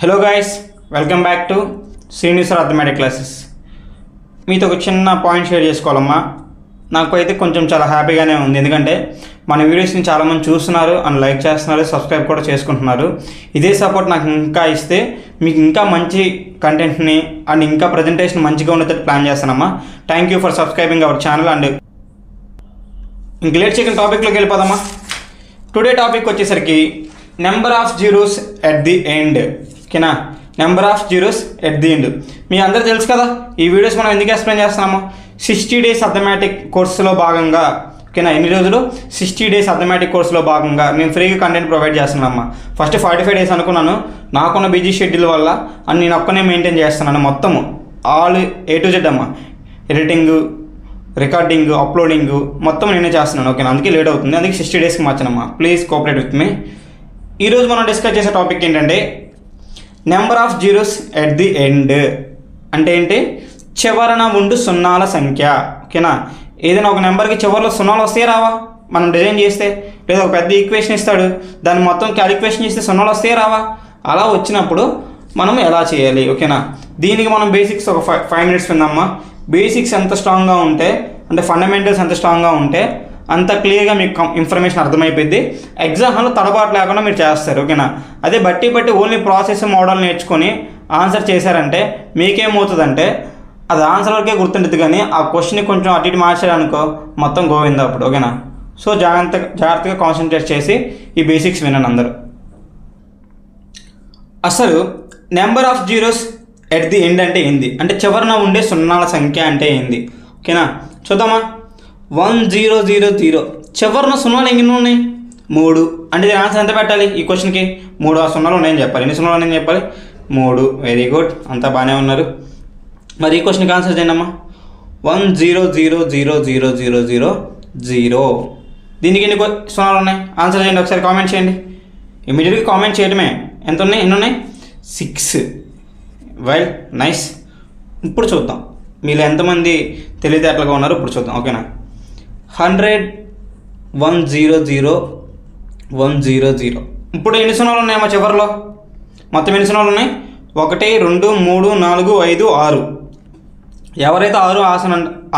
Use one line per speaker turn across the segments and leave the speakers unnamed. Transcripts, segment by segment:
Hello guys, welcome back to Srinivas arithmetic classes. మీతో ఒక చిన్న పాయింట్ షేర్ చేసుకోవాలమ్మా. నాకు అయితే కొంచెం చాలా హ్యాపీగానే ఉంది, ఎందుకంటే మన వీడియోస్ని చాలామంది చూస్తున్నారు అండ్ లైక్ చేస్తున్నారు, సబ్స్క్రైబ్ కూడా చేసుకుంటున్నారు. ఇదే సపోర్ట్ నాకు ఇంకా ఇస్తే మీకు ఇంకా మంచి కంటెంట్ని అండ్ ఇంకా ప్రజెంటేషన్ మంచిగా ఉండేటట్టు ప్లాన్ చేస్తానమ్మా. Thank you for subscribing our channel. And ఇంక లేట్ చేయకుండా టాపిక్లోకి వెళ్ళిపోదామా. టుడే టాపిక్ వచ్చేసరికి number of zeros at the end. ఓకేనా, number of zeros at the end మీ అందరూ తెలుసు కదా. ఈ వీడియోస్ మనం ఎందుకు ఎక్స్ప్లెయిన్ చేస్తున్నాము, 60 days అథమెటిక్ కోర్సులో భాగంగా. ఓకేనా, ఎన్ని రోజులు? 60 days అథమెటిక్ కోర్సులో భాగంగా నేను ఫ్రీగా కంటెంట్ ప్రొవైడ్ చేస్తున్నానమ్మా. ఫస్ట్ 45 days అనుకున్నాను, నాకున్న బిజీ షెడ్యూల్ వల్ల అని నేను ఒక్కనే మెయింటైన్ చేస్తున్నాను. మొత్తము ఆల్ A to Z అమ్మా, ఎడిటింగ్, రికార్డింగ్, అప్లోడింగ్ మొత్తం నేనే చేస్తున్నాను. ఓకేనా, అందుకే లేట్ అవుతుంది, అందుకే 60 daysకి మార్చానమ్మా. Please cooperate with me. ఈరోజు మనం డిస్కస్ చేసే టాపిక్ ఏంటంటే number of zeros at the end. అంటే ఏంటి? చివరన ఉండు సున్నాల సంఖ్య. ఓకేనా, ఏదైనా ఒక నెంబర్కి చివరిలో సున్నాలు వస్తే రావా మనం డిజైన్ చేస్తే, లేదా ఒక పెద్ద ఈక్వేషన్ ఇస్తాడు దాన్ని మొత్తం క్యాలిక్యులేషన్ చేస్తే సున్నాలు వస్తే రావా, అలా వచ్చినప్పుడు మనం ఎలా చేయాలి. ఓకేనా, దీనికి మనం బేసిక్స్ ఒక 5 minutes విందామా. బేసిక్స్ ఎంత స్ట్రాంగ్గా ఉంటే, అంటే ఫండమెంటల్స్ ఎంత స్ట్రాంగ్గా ఉంటే అంత క్లియర్గా మీకు ఇన్ఫర్మేషన్ అర్థమైపోద్ది. ఎగ్జామ్లో తడబాటు లేకుండా మీరు చేస్తారు. ఓకేనా, అదే బట్టి ఓన్లీ ప్రాసెస్ మోడల్ నేర్చుకొని ఆన్సర్ చేశారంటే మీకేమవుతుందంటే అది ఆన్సర్ వరకే గుర్తుంటుంది, కానీ ఆ క్వశ్చన్ని కొంచెం అటు ఇటు మార్చారనుకో మొత్తం గోవిందా అప్పుడు. ఓకేనా, సో జాగ్రత్తగా కాన్సన్ట్రేట్ చేసి ఈ బేసిక్స్ వినండి అందరూ. అసలు number of zeros at the end అంటే ఏంది, అంటే చివరన ఉండే సున్నాల సంఖ్య అంటే ఏంది. ఓకేనా, చూద్దామా. 1000 చివరిన సున్నాలు ఎన్ని ఉన్నాయి? 3. అంటే దీని ఆన్సర్ ఎంత పెట్టాలి ఈ క్వశ్చన్కి? 3 సున్నాలు ఉన్నాయని చెప్పాలి. ఎన్ని సున్నాలు ఉన్నాయని చెప్పాలి? 3. వెరీ గుడ్, అంతా బాగానే ఉన్నారు. మరి ఈ క్వశ్చన్కి ఆన్సర్ చేయండి అమ్మా. 10000000. దీనికి ఎన్ని సున్నాలు ఉన్నాయి? ఆన్సర్ చేయండి ఒకసారి, కామెంట్ చేయండి. ఇమీడియట్గా కామెంట్ చేయడమే. ఎంత ఉన్నాయి? ఎన్ని ఉన్నాయి? 6. Well nice. ఇప్పుడు చూద్దాం మీలో ఎంతమంది తెలివితేటలుగా ఉన్నారు, ఇప్పుడు చూద్దాం. ఓకేనా, 100 100 ఇప్పుడు ఎన్ని సున్నాలు ఉన్నాయమ్మా చివరిలో? మొత్తం ఎన్ని సున్నాలు ఉన్నాయి? 1 2 3 4 5 6. ఎవరైతే 6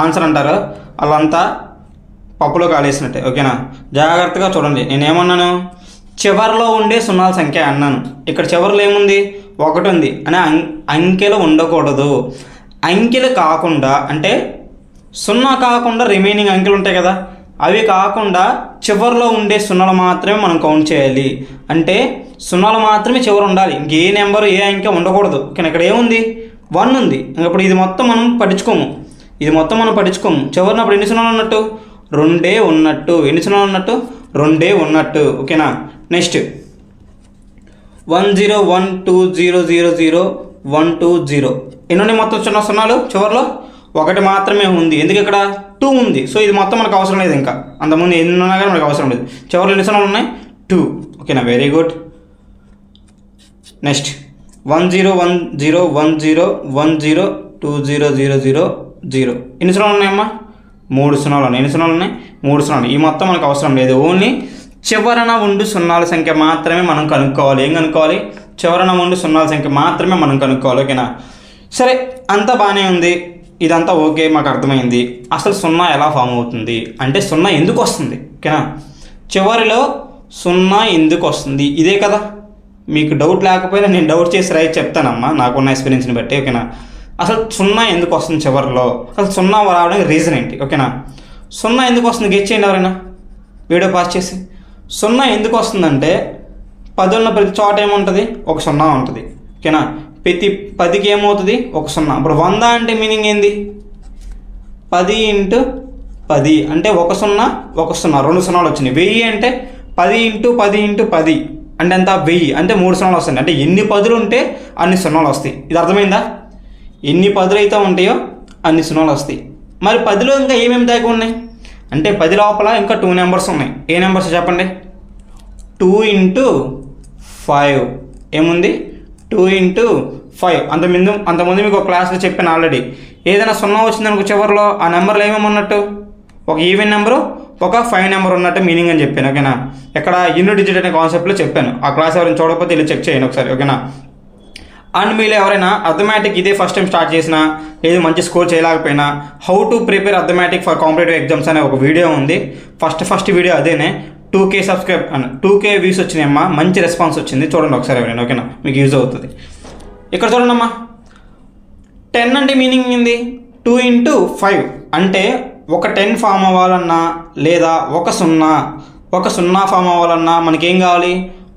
ఆన్సర్ అంటారో వాళ్ళంతా పప్పులో కాలేసినట్టే. ఓకేనా, జాగ్రత్తగా చూడండి. నేనేమన్నాను? చివరిలో ఉండే సున్నాల సంఖ్య అన్నాను. ఇక్కడ చివరిలో ఏముంది? 1 ఉంది అని అంకెలు ఉండకూడదు. అంకెలు కాకుండా, అంటే 0 కాకుండా రిమైనింగ్ అంకెలు ఉంటాయి కదా, అవి కాకుండా చివరిలో ఉండే సున్నాలు మాత్రమే మనం కౌంట్ చేయాలి. అంటే సున్నాలు మాత్రమే చివరి ఉండాలి, ఇంకే నెంబరు ఏ అంకె ఉండకూడదు. ఓకే, ఇక్కడ ఏముంది? 1 ఉంది. ఇప్పుడు ఇది మొత్తం మనం పట్టించుకోము, చివరినప్పుడు ఎన్ని సున్నాలు ఉన్నట్టు? 2 ఉన్నట్టు. ఎన్ని సున్నాలు ఉన్నట్టు? 2 ఉన్నట్టు. ఓకేనా, నెక్స్ట్ 1012000120. ఎన్ని మొత్తం సున్నాలు చివరిలో? 1 మాత్రమే ఉంది. ఎందుకు? ఇక్కడ 2 ఉంది. సో ఇది మొత్తం మనకు అవసరం లేదు, ఇంకా అంతకుముందు ఎన్ని ఉన్నా కానీ మనకు అవసరం లేదు. చివరిలో ఎన్ని సున్నాలు ఉన్నాయి? 2. ఓకేనా, వెరీ గుడ్. నెక్స్ట్ 1010102000. ఎన్ని సున్నాలు ఉన్నాయమ్మా? 3 సున్నాలు ఉన్నాయి. ఎన్ని సున్నాలు ఉన్నాయి? 3 సున్నాలు. ఈ మొత్తం మనకు అవసరం లేదు, ఓన్లీ చివరన ఉండు సున్నాల సంఖ్య మాత్రమే మనం కనుక్కోవాలి. ఏం కనుక్కోవాలి? చివరన ఉండు సున్నాల సంఖ్య మాత్రమే మనం కనుక్కోవాలి. ఓకేనా, సరే అంతా బాగానే ఉంది, ఇదంతా ఓకే, మాకు అర్థమైంది. అసలు 0 ఎలా ఫామ్ అవుతుంది, అంటే 0 ఎందుకు వస్తుంది? ఓకేనా, చివరిలో 0 ఎందుకు వస్తుంది, ఇదే కదా. మీకు డౌట్ లేకపోయినా నేను డౌట్ చేసి రైట్ చెప్తానమ్మా, నాకున్న ఎక్స్పీరియన్స్ని బట్టి. ఓకేనా, అసలు 0 ఎందుకు వస్తుంది చివరిలో? అసలు 0 రావడానికి రీజన్ ఏంటి? ఓకేనా, 0 ఎందుకు వస్తుంది గెస్ చేయండి ఎవరైనా, వీడియో పాస్ చేసి. 0 ఎందుకు వస్తుందంటే 10 ఉన్న ప్రతి చోట ఏముంటుంది? ఒక 0 ఉంటుంది. ఓకేనా, ప్రతి 10కి ఏమవుతుంది? ఒక 0. ఇప్పుడు 100 అంటే మీనింగ్ ఏంది? 10 × 10 అంటే 1 0 1 0, 2 సున్నాలు వచ్చినాయి. 1000 అంటే 10 × 10 × 10 అంటే ఎంత? 1000 అంటే 3 సున్నాలు వస్తాయి. అంటే ఎన్ని 10లు ఉంటే అన్ని సున్నాలు వస్తాయి. ఇది అర్థమైందా? ఎన్ని 10లు అయితే ఉంటాయో అన్ని సున్నాలు వస్తాయి. మరి 10లో ఇంకా ఏమేమి దాకా ఉన్నాయి అంటే 10 లోపల ఇంకా 2 నెంబర్స్ ఉన్నాయి. ఏ నెంబర్స్ చెప్పండి? 2 × 5 ఏముంది? 2 × 5. అంతకుముందు మీకు ఒక క్లాస్లో చెప్పాను ఆల్రెడీ. ఏదైనా 0 వచ్చిందనుకో చివరిలో, ఆ నెంబర్లో ఏమేమి ఉన్నట్టు? ఒక ఈవెన్ నెంబరు, ఒక 5 నెంబర్ ఉన్నట్టు మీనింగ్ అని చెప్పాను. ఓకేనా, ఇక్కడ యూనిట్ డిజిట్ అనే కాన్సెప్ట్లో చెప్పాను. ఆ క్లాస్ ఎవరైనా చూడకపోతే వెళ్ళి చెక్ చేయండి ఒకసారి. ఓకేనా, అండ్ మీరు ఎవరైనా అర్థమెటిక్ ఇదే ఫస్ట్ టైం స్టార్ట్ చేసినా లేదు మంచి స్కోర్ చేయలేకపోయినా how to prepare arithmetic for competitive exams అనే ఒక వీడియో ఉంది. ఫస్ట్ వీడియో అదేనే. 2K సబ్స్క్రైబ్ అని 2K వ్యూస్ వచ్చినాయమ్మా, మంచి రెస్పాన్స్ వచ్చింది. చూడండి ఒకసారి ఎవరైనా, ఓకేనా, మీకు యూజ్ అవుతుంది. ఇక్కడ చూడండి అమ్మా, 10 అంటే మీనింగ్ ఏంది? 2 into 5 అంటే ఒక 10 ఫామ్ అవ్వాలన్నా లేదా ఒక 0 ఫామ్ అవ్వాలన్నా మనకేం కావాలి?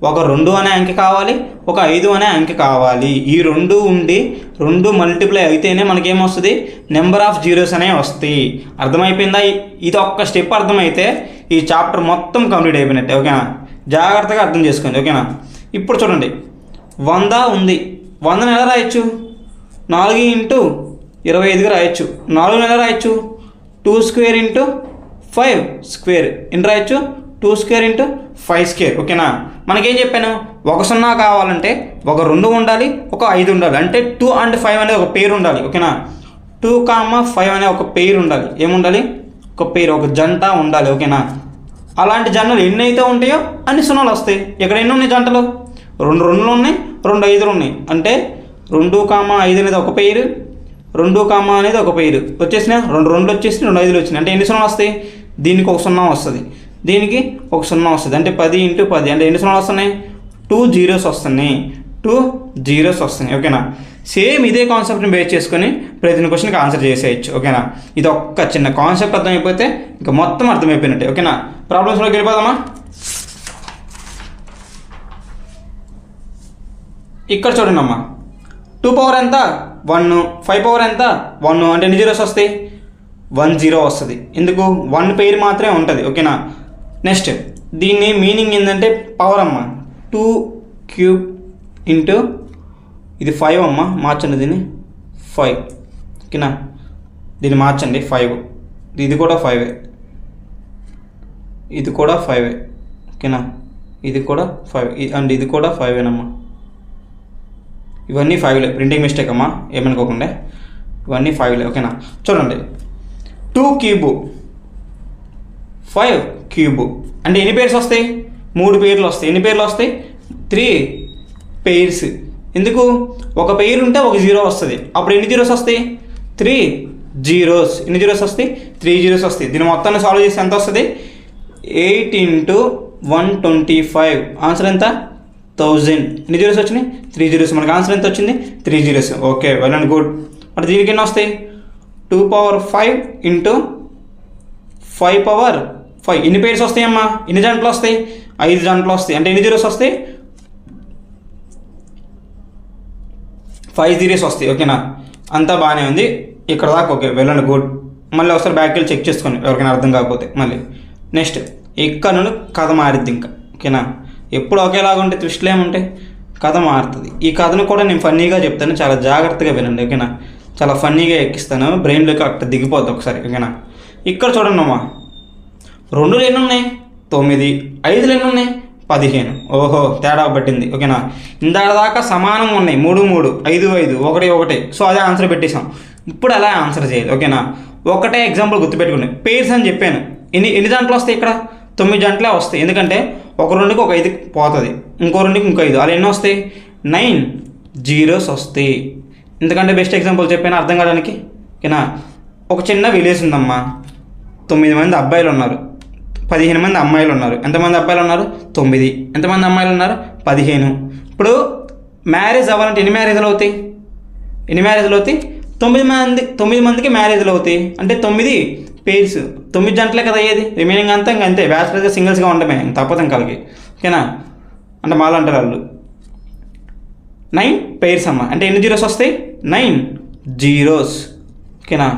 ఒక 2 అనే అంకె కావాలి, ఒక 5 అనే అంకె కావాలి. ఈ 2 ఉండి 2 మల్టిప్లై అయితేనే మనకేమొస్తుంది? నెంబర్ ఆఫ్ జీరోస్ అనేవి వస్తాయి. అర్థమైపోయిందా? ఇది ఒక్క స్టెప్ అర్థమైతే ఈ చాప్టర్ మొత్తం కంప్లీట్ అయిపోయినట్టే, ఓకేనా. జాగ్రత్తగా అర్థం చేసుకోండి, ఓకేనా. ఇప్పుడు చూడండి, 100 ఉంది. 100ని ఎలా రాయొచ్చు? 4 into 25గా రాయొచ్చు. 4ని ఎలా రాయొచ్చు? 2 square into 5 square ఎన్ని రాయొచ్చు? 2 square into 5 square, ఓకేనా. మనకేం చెప్పాను? ఒక 0 కావాలంటే ఒక 2 ఉండాలి, ఒక 5 ఉండాలి. అంటే 2 and 5 అనేది ఒక పేరు ఉండాలి, ఓకేనా. 2, 5 అనే ఒక పేరు ఉండాలి. ఏముండాలి? ఒక పేరు, ఒక జంట ఉండాలి, ఓకేనా. అలాంటి జంటలు ఎన్ని అయితే ఉంటాయో అన్ని 0లు వస్తాయి. ఇక్కడ ఎన్ని ఉన్నాయి జంటలు? 2 2లు ఉన్నాయి, 2 5లు ఉన్నాయి. అంటే 2, 5 అనేది ఒక పేరు, 2, అనేది ఒక పేరు వచ్చేసిన, 2 2లు వచ్చేసి 2 5లు వచ్చినాయి. అంటే ఎన్ని 0లు వస్తాయి? దీనికి ఒక 0 వస్తుంది, దీనికి ఒక 0 వస్తుంది. అంటే 10 into 10 అంటే ఎన్ని 0లు వస్తున్నాయి? 2 zeros వస్తున్నాయి, 2 zeros వస్తున్నాయి, ఓకేనా. సేమ్ ఇదే కాన్సెప్ట్ని బేస్ చేసుకొని ప్రతి క్వశ్చన్కి ఆన్సర్ చేసేయచ్చు, ఓకేనా. ఇది ఒక్క చిన్న కాన్సెప్ట్ అర్థమైపోతే ఇంకా మొత్తం అర్థమైపోయినట్టే, ఓకేనా. ప్రాబ్లమ్స్లోకి వెళ్ళిపోదామా? ఇక్కడ చూడండి అమ్మా, 2 పవర్ ఎంత? 1, 5 పవర్ ఎంత? 1. అంటే ఎన్ని జీరోస్ వస్తాయి? 1 0 వస్తుంది. ఎందుకు? 1 పేరు మాత్రమే ఉంటుంది, ఓకేనా. నెక్స్ట్ దీన్ని మీనింగ్ ఏంటంటే పవర్ అమ్మ. 2 cube ఇంటూ ఇది 5 అమ్మ, మార్చండి దీన్ని 5, ఓకేనా. దీన్ని మార్చండి 5, ఇది కూడా 5, ఇది కూడా 5, ఓకేనా. ఇది కూడా 5 అండ్ ఇది కూడా 5ఏనమ్మా. ఇవన్నీ 5లే, ప్రింటింగ్ మిస్టేక్ అమ్మా, ఏమనుకోకుండా. ఇవన్నీ 5లే, ఓకేనా. చూడండి, 2 cube 5 cube అంటే ఎన్ని పేర్స్ వస్తాయి? 3 పేర్లు వస్తాయి. ఎన్ని పేర్లు వస్తాయి? 3 pairs. ఎందుకు? ఒక పేరు ఉంటే ఒక 0 వస్తుంది. అప్పుడు ఎన్ని జీరోస్ వస్తాయి? 3 zeros. ఎన్ని జీరోస్ వస్తాయి? 3 zeros వస్తాయి. దీని మొత్తాన్ని సాల్వ్ చేస్తే ఎంత వస్తుంది? 8 into 125. ఆన్సర్ ఎంత? 1000. ఎన్ని జీరోస్ వచ్చినాయి? 3 zeros. మనకు ఆన్సర్ ఎంత వచ్చింది? 3 zeros. Okay, well and good. మరి దీనికి ఎన్ని వస్తాయి? 2 power 5 into 5 power 5. ఎన్ని పేర్స్ వస్తాయమ్మా? ఎన్ని జంటలు వస్తాయి? 5 జంటలు వస్తాయి. అంటే ఎన్ని జీరోస్ వస్తాయి? 5 zeros వస్తాయి, ఓకేనా. అంతా బాగానే ఉంది ఇక్కడ దాకా, ఓకే, వెల్ అండ్ గుడ్. మళ్ళీ ఒకసారి బ్యాక్ వెళ్ళి చెక్ చేసుకోండి ఎవరికైనా అర్థం కాకపోతే. మళ్ళీ నెక్స్ట్ ఇక్కడ నుండి కథ మారిద్ది ఇంకా, ఓకేనా. ఎప్పుడు ఒకేలాగా ఉంటే ట్విస్ట్లు ఏముంటాయి? కథ మారుతుంది. ఈ కథను కూడా నేను ఫన్నీగా చెప్తాను, చాలా జాగ్రత్తగా వినండి, ఓకేనా. చాలా ఫన్నీగా ఎక్కిస్తాను, బ్రెయిన్లోకి అక్కడ దిగిపోద్ది ఒకసారి, ఓకేనా. ఇక్కడ చూడండి అమ్మా, 2లు ఎన్ని ఉన్నాయి? 9, 5లు ఎన్ని ఉన్నాయి? 15. ఓహో, తేడా పట్టింది, ఓకేనా. ఇందాక దాకా సమానంగా ఉన్నాయి, 3 3, 5 5, 1 1. సో అదే ఆన్సర్ పెట్టేసాం. ఇప్పుడు అలా ఆన్సర్ చేయాలి, ఓకేనా. ఒకటే ఎగ్జాంపుల్ గుర్తుపెట్టుకుని, పేర్స్ అని చెప్పాను. ఎన్ని జంటలు వస్తాయి? ఇక్కడ 9 జంటలే వస్తాయి. ఎందుకంటే ఒక 2కి ఒక 5 పోతుంది, ఇంకో 2కి ఇంకో 5, అలా ఎన్ని వస్తాయి? 9 zeros వస్తాయి. ఎందుకంటే బెస్ట్ ఎగ్జాంపుల్ చెప్పాను అర్థం కావడానికి, ఓకేనా. ఒక చిన్న విలేజ్ ఉందమ్మా, 9 మంది అబ్బాయిలు ఉన్నారు, 15 మంది అమ్మాయిలు ఉన్నారు. ఎంతమంది అబ్బాయిలు ఉన్నారు? 9. ఎంతమంది అమ్మాయిలు ఉన్నారు? 15. ఇప్పుడు మ్యారేజ్ అవ్వాలంటే ఎన్ని మ్యారేజ్లు అవుతాయి? 9 మందికి మ్యారేజ్లు అవుతాయి. అంటే 9 పేర్స్, 9 జంటలే కదా అయ్యేది. రిమైనింగ్ అంతా ఇంకా అంతే, బ్యాచిలర్గా సింగిల్స్గా ఉండమే, తప్పదు ఇంకాలకి, ఓకేనా. అంటే మాలు అంటారు వాళ్ళు. 9 pairs అమ్మ. అంటే ఎన్ని జీరోస్ వస్తాయి? 9 zeros, ఓకేనా.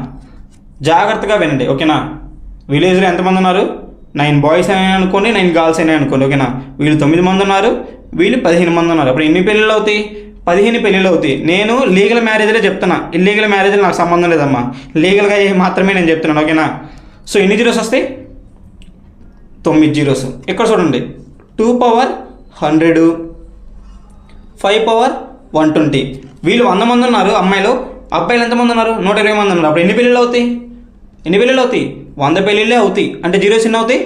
జాగ్రత్తగా వినండి, ఓకేనా. విలేజ్లో ఎంతమంది ఉన్నారు? 9 బాయ్స్ అయినా అనుకోండి, 9 గర్ల్స్ అయినా అనుకోండి, ఓకేనా. వీళ్ళు 9 మంది ఉన్నారు, వీళ్ళు 15 మంది ఉన్నారు. అప్పుడు ఎన్ని పెళ్ళిళ్ళు అవుతాయి? 15 పెళ్ళిళ్ళు అవుతాయి. నేను లీగల్ మ్యారేజ్లే చెప్తున్నా, ఇల్లీగల్ మ్యారేజ్లు నాకు సంబంధం లేదమ్మా, లీగల్గా మాత్రమే నేను చెప్తున్నాను, ఓకేనా. సో ఎన్ని జీరోస్ వస్తాయి? 9 zeros. ఇక్కడ చూడండి, 2 power 100, 5 power 120. వీళ్ళు 100 మంది ఉన్నారు అమ్మాయిలు, అబ్బాయిలు ఎంతమంది ఉన్నారు? 120 మంది ఉన్నారు. అప్పుడు ఎన్ని పెళ్ళిళ్ళు అవుతాయి? 100 పెళ్ళిళ్ళే అవుతాయి. అంటే జీరోస్ ఎన్ని అవుతాయి?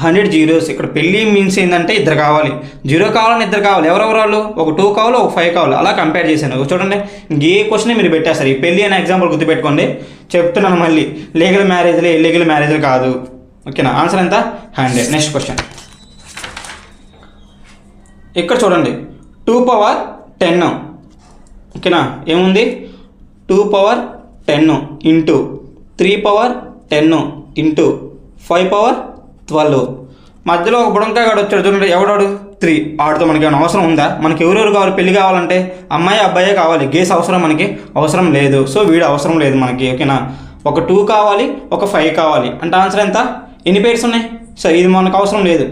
100 జీరోస్. ఇక్కడ పెళ్ళి మీన్స్ ఏంటంటే ఇద్దరు కావాలి, జీరో కావాలని ఇద్దరు కావాలి. ఎవరెవరు వాళ్ళు? ఒక 2 కావాలి, ఒక 5 కావాలి. అలా కంపేర్ చేశాను. చూడండి, ఏ క్వశ్చన్ మీరు పెట్టేస్తారు. ఈ పెళ్ళి అనే ఎగ్జాంపుల్ గుర్తుపెట్టుకోండి. చెప్తున్నాను మళ్ళీ, లీగల్ మ్యారేజ్లు ఇల్లీగల్ మ్యారేజ్లు కాదు. ఓకేనా? ఆన్సర్ ఎంత? 100. నెక్స్ట్ క్వశ్చన్ ఇక్కడ చూడండి, 2 పవర్ 10. ఓకేనా? ఏముంది? 2 power 10 into 3 power 10 into 5 power 12. మధ్యలో ఒక బుడంకాయ గాడు వచ్చాడు చూడండి. ఎవడాడు? 3. ఆడితో మనకి ఏమైనా అవసరం ఉందా? మనకి ఎవరెవరు కావాలి? పెళ్లి కావాలంటే అమ్మాయి అబ్బాయే కావాలి. గేస్ అవసరం మనకి? అవసరం లేదు. సో వీడు అవసరం లేదు మనకి. ఓకేనా? ఒక 2 కావాలి, ఒక 5 కావాలి. అంటే ఆన్సర్ ఎంత? ఎన్ని పేర్స్ ఉన్నాయి? సో ఇది మనకు అవసరం లేదు.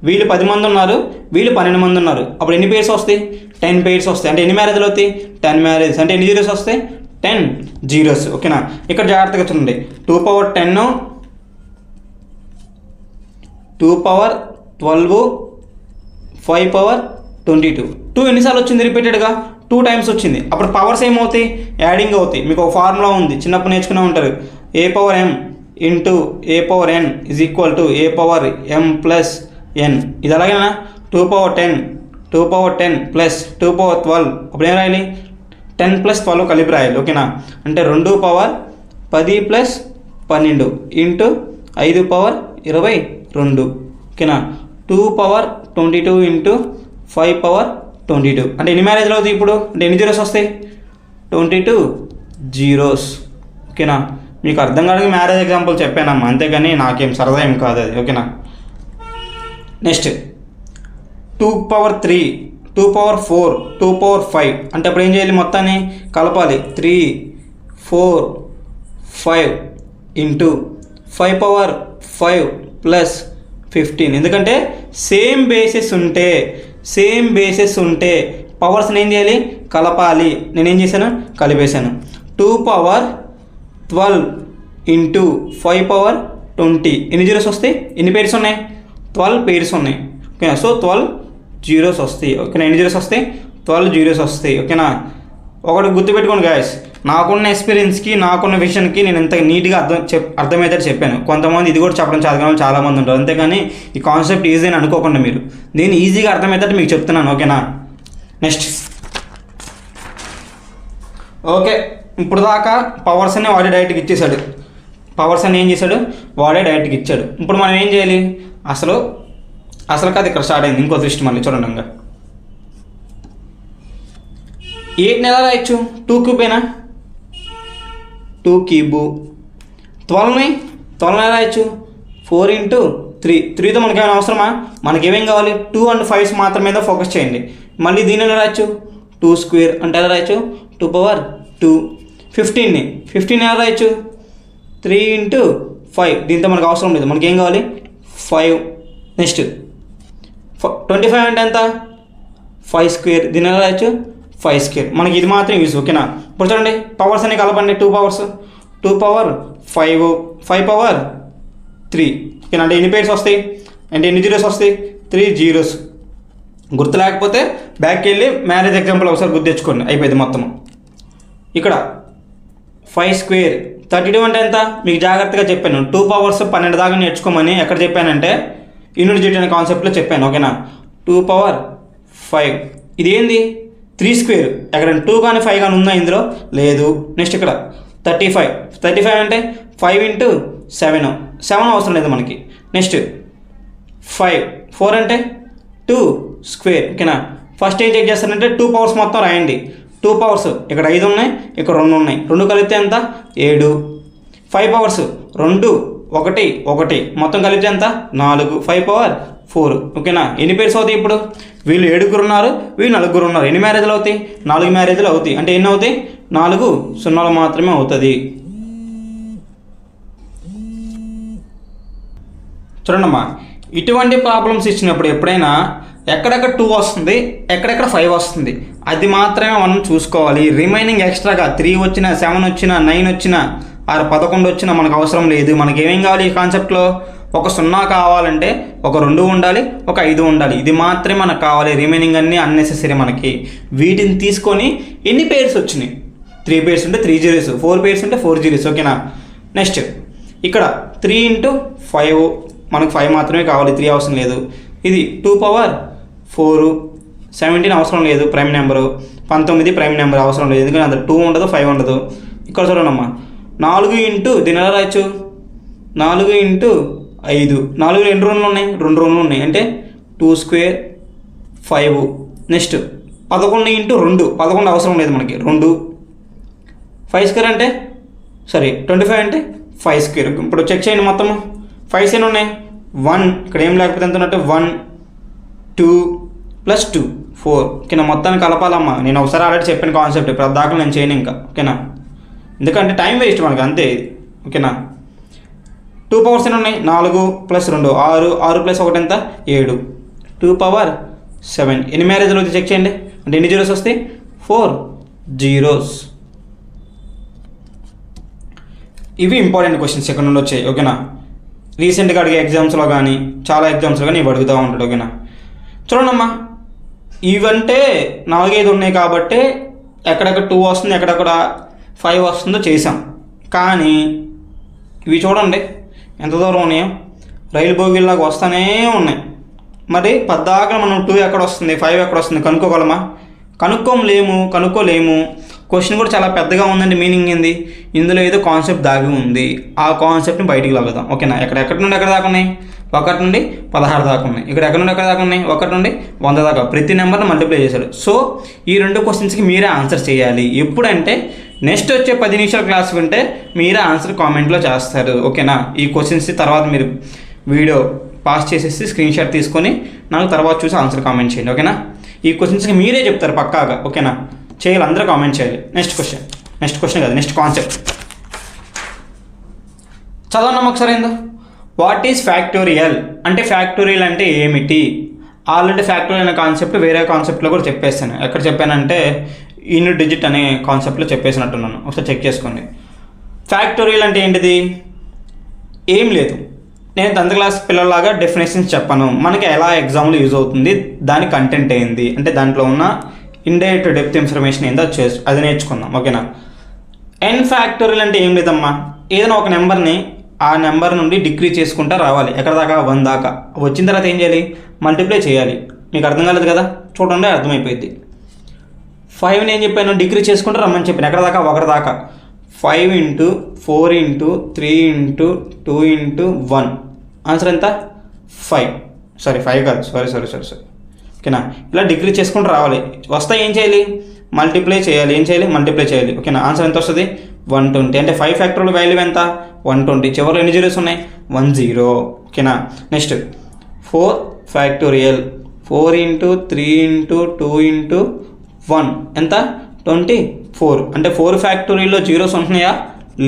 వీళ్ళు 10 మంది ఉన్నారు, వీళ్ళు 12 మంది ఉన్నారు. అప్పుడు ఎన్ని పేర్స్ వస్తాయి? 10 పేర్స్ వస్తాయి. అంటే ఎన్ని మ్యారేజ్లు అవుతాయి? 10 మ్యారేజ్. అంటే ఎన్ని జీరోస్ వస్తాయి? 10 జీరోస్. ఓకేనా? ఇక్కడ జాగ్రత్తగా చూడండి, 2 పవర్ 10, 2 పవర్ 12, 5 పవర్ 22. 2 ఎన్నిసార్లు వచ్చింది? రిపీటెడ్గా 2 టైమ్స్ వచ్చింది. అప్పుడు పవర్స్ ఏమవుతాయి? యాడింగ్ అవుతాయి. మీకు ఒక ఫార్ములా ఉంది, చిన్నప్పుడు నేర్చుకునే ఉంటారు. A power M into A power N is equal to A power M plus N. ఇది అలాగేనా? 2 పవర్ 10, 2 పవర్ 10 ప్లస్ 2 పవర్ 12. అప్పుడు ఏం రాయాలి? 10 ప్లస్ 12 కలిపి రాయాలి. ఓకేనా? అంటే 2 పవర్ 10 ప్లస్ 12 ఇంటూ 5 పవర్ 22. ఓకేనా? 2 పవర్ 22 ఇంటూ 5 పవర్ 22. అంటే ఎన్ని మ్యారేజ్లు అవుతాయి ఇప్పుడు? అంటే ఎన్ని జీరోస్ వస్తాయి? 22 జీరోస్. ఓకేనా? మీకు అర్థం కావడానికి మ్యారేజ్ ఎగ్జాంపుల్ చెప్పానమ్మా, అంతేగాని నాకేం సరదా ఏం కాదు అది. ఓకేనా? Next 2 power 3, 2 power 4, 2 power 5. అంటే అప్పుడు ఏం చేయాలి? మొత్తాన్ని కలపాలి. 3, 4, 5 ఇంటూ 5 పవర్ 5 ప్లస్ 15. ఎందుకంటే సేమ్ బేసెస్ ఉంటే పవర్స్ని ఏం చేయాలి? కలపాలి. నేనేం చేశాను? కలిపేశాను. 2 పవర్ 12 ఇంటూ 5 పవర్ 20. ఎన్ని జీరోస్ వస్తాయి? ఎన్ని పేర్స్ ఉన్నాయి? 12 పేర్స్ ఉన్నాయి. ఓకేనా? సో 12 జీరోస్ వస్తాయి. ఓకేనా? ఎన్ని జీరోస్ వస్తాయి? 12 జీరోస్ వస్తాయి. ఓకేనా? ఒకటి గుర్తుపెట్టుకోండి గాయస్, నాకున్న ఎక్స్పీరియన్స్కి, నాకున్న విషయానికి నేను ఇంత నీట్గా అర్థమయ్యేటట్టు చెప్పాను. కొంతమంది ఇది కూడా చెప్పడం చాలామంది ఉంటారు. అంతేగాని ఈ కాన్సెప్ట్ ఈజీ అని అనుకోకుండా మీరు, నేను ఈజీగా అర్థమయ్యేటట్టు మీకు చెప్తున్నాను. ఓకేనా? నెక్స్ట్ ఓకే, ఇప్పుడు దాకా పవర్స్ అన్ని వాడే డైరెక్ట్గా ఇచ్చేసాడు. పవర్స్ అన్ని ఏం చేశాడు? వాడే డైరెక్ట్గా ఇచ్చాడు. ఇప్పుడు మనం ఏం చేయాలి? అసలు కాదు, ఇక్కడ స్టార్ట్ అయింది ఇంకో దృష్టి. మళ్ళీ చూడండి, 8 ఎలా రాయొచ్చు? 2 క్యూబేనా? 2 క్యూబు. 12 ఎలా రాయొచ్చు? 4 ఇంటూ 3. 3తో మనకి ఏమైనా అవసరమా? మనకి ఏమేం కావాలి? 2 అండ్ 5 మాత్రం మీద ఫోకస్ చేయండి. మళ్ళీ దీని ఎలా రాయొచ్చు? 2 స్క్వేర్. అంటే ఎలా రాయొచ్చు? 2 పవర్ 2. 15 ఎలా రాయొచ్చు? 3 ఇంటూ 5. దీంతో మనకు అవసరం లేదు. మనకి ఏం కావాలి? 5. నెక్స్ట్ 25 అంటే ఎంత? 5 స్క్వేర్. దీని ఎలా రాయొచ్చు? 5 స్క్వేర్. మనకి ఇది మాత్రం యూజ్. ఓకేనా? ఇప్పుడు చూడండి, పవర్స్ అన్ని కలపండి. 2 పవర్స్, 2 పవర్ 5, 5 పవర్ 3. ఓకేనా? అంటే ఎన్ని పేర్స్ వస్తాయి? అంటే ఎన్ని జీరోస్ వస్తాయి? 3 జీరోస్. గుర్తు లేకపోతే బ్యాక్కి వెళ్ళి మ్యారేజ్ ఎగ్జాంపుల్ ఒకసారి గుర్తు తెచ్చుకోండి, అయిపోయింది మొత్తం. ఇక్కడ 5 స్క్వేర్ 32 అంటే ఎంత? మీకు జాగ్రత్తగా చెప్పాను. 2 పవర్స్ 12 దాకా నేర్చుకోమని ఎక్కడ చెప్పానంటే యూనిట్ జీటీ అనే కాన్సెప్ట్లో చెప్పాను. ఓకేనా? 2 పవర్ 5. ఇది ఏంది? 3 స్క్వేర్. ఎక్కడైనా 2 కానీ 5 కానీ ఉందా ఇందులో? లేదు. నెక్స్ట్ ఇక్కడ 35 అంటే 5 ఇంటూ 7 అవసరం లేదు మనకి. నెక్స్ట్ 4 అంటే 2 స్క్వేర్. ఓకేనా? ఫస్ట్ ఏం చెక్ చేస్తారంటే 2 పవర్స్ మొత్తం రాయండి. 2 పవర్స్ ఇక్కడ 5 ఉన్నాయి, ఇక్కడ 2 ఉన్నాయి. 2 కలిపితే ఎంత? 7. 5 పవర్స్ 2, 1, 1 మొత్తం కలిపితే ఎంత? 4. 5 పవర్ 4. ఓకేనా? ఎన్ని పేర్స్ అవుతాయి ఇప్పుడు? వీళ్ళు 7 ఉన్నారు, వీళ్ళు 4 ఉన్నారు. ఎన్ని మ్యారేజ్లు అవుతాయి? 4 మ్యారేజ్లు అవుతాయి. అంటే ఎన్ని అవుతాయి? 4 సున్నాలు మాత్రమే అవుతుంది. చూడండమ్మా, ఇటువంటి ప్రాబ్లమ్స్ ఇచ్చినప్పుడు ఎప్పుడైనా ఎక్కడెక్కడ 2 వస్తుంది, ఎక్కడెక్కడ 5 వస్తుంది, అది మాత్రమే మనం చూసుకోవాలి. రిమైనింగ్ ఎక్స్ట్రాగా 3 వచ్చినా, 7 వచ్చినా, 9 వచ్చినా, 11 వచ్చినా మనకు అవసరం లేదు. మనకి ఏమేం కావాలి ఈ కాన్సెప్ట్లో? ఒక 0 కావాలంటే ఒక 2 ఉండాలి, ఒక 5 ఉండాలి. ఇది మాత్రమే మనకు కావాలి. రిమైనింగ్ అన్నీ అన్నెసెసరీ మనకి. వీటిని తీసుకొని ఎన్ని పేర్స్ వచ్చినాయి? 3 పేర్స్ ఉంటే 3 జీరోస్, 4 పేర్స్ ఉంటే 4 జీరోస్. ఓకేనా? నెక్స్ట్ ఇక్కడ 3 ఇంటూ 5 మనకు 5 మాత్రమే కావాలి, 3 అవసరం లేదు. ఇది 2 పవర్ 4, 17 అవసరం లేదు ప్రైమ్ నెంబరు, 19 ప్రైమ్ నెంబర్ అవసరం లేదు ఎందుకంటే అందులో 2 ఉండదు 5 ఉండదు. ఇక్కడ చూడండమ్మా 4 ఇంటూ దీని ఎలా రాయచ్చు, 4 ఇంటూ 5, 4 2 రూమ్లు ఉన్నాయి, 2 రూమ్లు ఉన్నాయి అంటే 2 స్క్వేర్ 5. నెక్స్ట్ 11 ఇంటూ 2, 11 అవసరం లేదు మనకి 2. 5 స్క్వేర్ అంటే 25 అంటే 5 స్క్వేర్. ఇప్పుడు చెక్ చేయండి మొత్తము 5 ఎన్ని ఉన్నాయి, 1 ఇక్కడ ఏం లేకపోతే ఎంత ఉన్నట్టు 1 2 + 2 4. ఓకేనా, మొత్తాన్ని కలపాలమ్మా. నేను ఒకసారి ఆల్రెడీ చెప్పిన కాన్సెప్ట్, ఇప్పుడు దాకా నేను చేయను ఇంకా. ఓకేనా, ఎందుకంటే టైం వేస్ట్ మనకి అంతే. ఓకేనా, 2 పవర్స్ ఎన్ని ఉన్నాయి, 4 + 2 6, 6 + 1 ఎంత 7, 2 పవర్ 7. ఎన్ని మ్యారేజ్లు వచ్చి చెక్ చేయండి, అంటే ఎన్ని జీరోస్ వస్తాయి, 4 జీరోస్. ఇవి ఇంపార్టెంట్ క్వశ్చన్స్ ఎక్కడ నుండి వచ్చాయి. ఓకేనా, రీసెంట్గా అడిగే ఎగ్జామ్స్లో కానీ చాలా ఎగ్జామ్స్లో కానీ ఇవి అడుగుతూ ఉంటాడు. ఓకేనా, చూడండమ్మా, ఇవంటే 4 5 ఉన్నాయి కాబట్టి ఎక్కడెక్కడ 2 వస్తుంది ఎక్కడెక్కడ 5 వస్తుందో చేసాం. కానీ ఇవి చూడండి ఎంత దూరం ఉన్నాయో, రైలు బోగిల్లాగా వస్తూనే ఉన్నాయి. మరి పద్దాక మనం 2 ఎక్కడ వస్తుంది 5 ఎక్కడ వస్తుంది కనుక్కోగలమా, కనుక్కోలేము. క్వశ్చన్ కూడా చాలా పెద్దగా ఉందండి. మీనింగ్ ఏంది, ఇందులో ఏదో కాన్సెప్ట్ దాగి ఉంది, ఆ కాన్సెప్ట్ని బయటికి లాగుదాం. ఓకేనా, ఎక్కడి నుండి ఎక్కడ దాకా ఉన్నాయి, 1 నుండి 16 దాకా ఉన్నాయి. ఇక్కడ ఎక్కడి నుండి ఎక్కడ దాకా ఉన్నాయి, 1 నుండి 100 దాకా. ప్రతి నెంబర్ని మల్టిప్లై చేశాడు. సో ఈ 2 క్వశ్చన్స్కి మీరే ఆన్సర్ చేయాలి. ఎప్పుడంటే నెక్స్ట్ వచ్చే 10 నిమిషాల క్లాస్ వింటే మీరే ఆన్సర్ కామెంట్లో చేస్తారు. ఓకేనా, ఈ క్వశ్చన్స్ తర్వాత మీరు వీడియో పాస్ చేసేసి స్క్రీన్ షాట్ తీసుకొని నాకు తర్వాత చూసి ఆన్సర్ కామెంట్ చేయండి. ఓకేనా, ఈ క్వశ్చన్స్కి మీరే చెప్తారు పక్కాగా. ఓకేనా, చేయాలి, అందరూ కామెంట్ చేయాలి. నెక్స్ట్ క్వశ్చన్ కాదు, నెక్స్ట్ కాన్సెప్ట్ చదవన్నాం ఒకసారి. ఏందో వాట్ ఈజ్ ఫ్యాక్టోరియల్ అంటే, ఫ్యాక్టోరియల్ అంటే ఏమిటి? ఆల్రెడీ ఫ్యాక్టోరియల్ అనే కాన్సెప్ట్ వేరే కాన్సెప్ట్లో కూడా చెప్పేస్తాను. ఎక్కడ చెప్పానంటే యూనిట్ డిజిట్ అనే కాన్సెప్ట్లో చెప్పేసినట్టున్నాను, ఒకసారి చెక్ చేసుకోండి. ఫ్యాక్టోరియల్ అంటే ఏంటిది, ఏం లేదు, నేను 10th క్లాస్ పిల్లల్లాగా డెఫినేషన్స్ చెప్పాను. మనకి ఎలా ఎగ్జామ్లో యూజ్ అవుతుంది, దాని కంటెంట్ ఏంది అంటే దాంట్లో ఉన్న ఇండైరెక్ట్ డెప్త్ ఇన్ఫర్మేషన్ ఏందో అది నేర్చుకుందాం. ఓకేనా, ఎన్ ఫ్యాక్టోరియల్ అంటే ఏం లేదమ్మా, ఏదైనా ఒక నెంబర్ని ఆ నెంబర్ నుండి డిక్రీజ్ చేసుకుంటా రావాలి. ఎక్కడ దాకా, 1 దాకా. వచ్చిన తర్వాత ఏం చేయాలి, మల్టిప్లై చేయాలి. మీకు అర్థం కాలేదు కదా, చూడండి అర్థమైపోయింది. 5ని ఏం చెప్పాను, డిక్రీజ్ చేసుకుంటూ రమ్మని చెప్పాను. ఎక్కడ దాకా, 1 దాకా. 5 into 4 into 3 into 2 into 1 answer ఎంత, 5. 5 కాదు, సారీ. ఓకేనా, ఇలా డిక్రీజ్ చేసుకుంటూ రావాలి. వస్తే ఏం చేయాలి, మల్టిప్లై చేయాలి. మల్టిప్లై చేయాలి. ఓకేనా, ఆన్సర్ ఎంత వస్తుంది, 120. అంటే 5 ఫ్యాక్టోరియల్ వాల్యూ ఎంత, 120. చివరిలో ఎన్ని జీరోస్ ఉన్నాయి, 1 0. ఓకేనా, next 4 factorial, 4 into 3 into 2 into 1 ఎంత, 24. అంటే 4 ఫ్యాక్టోరియల్లో జీరోస్ ఉంటున్నాయా,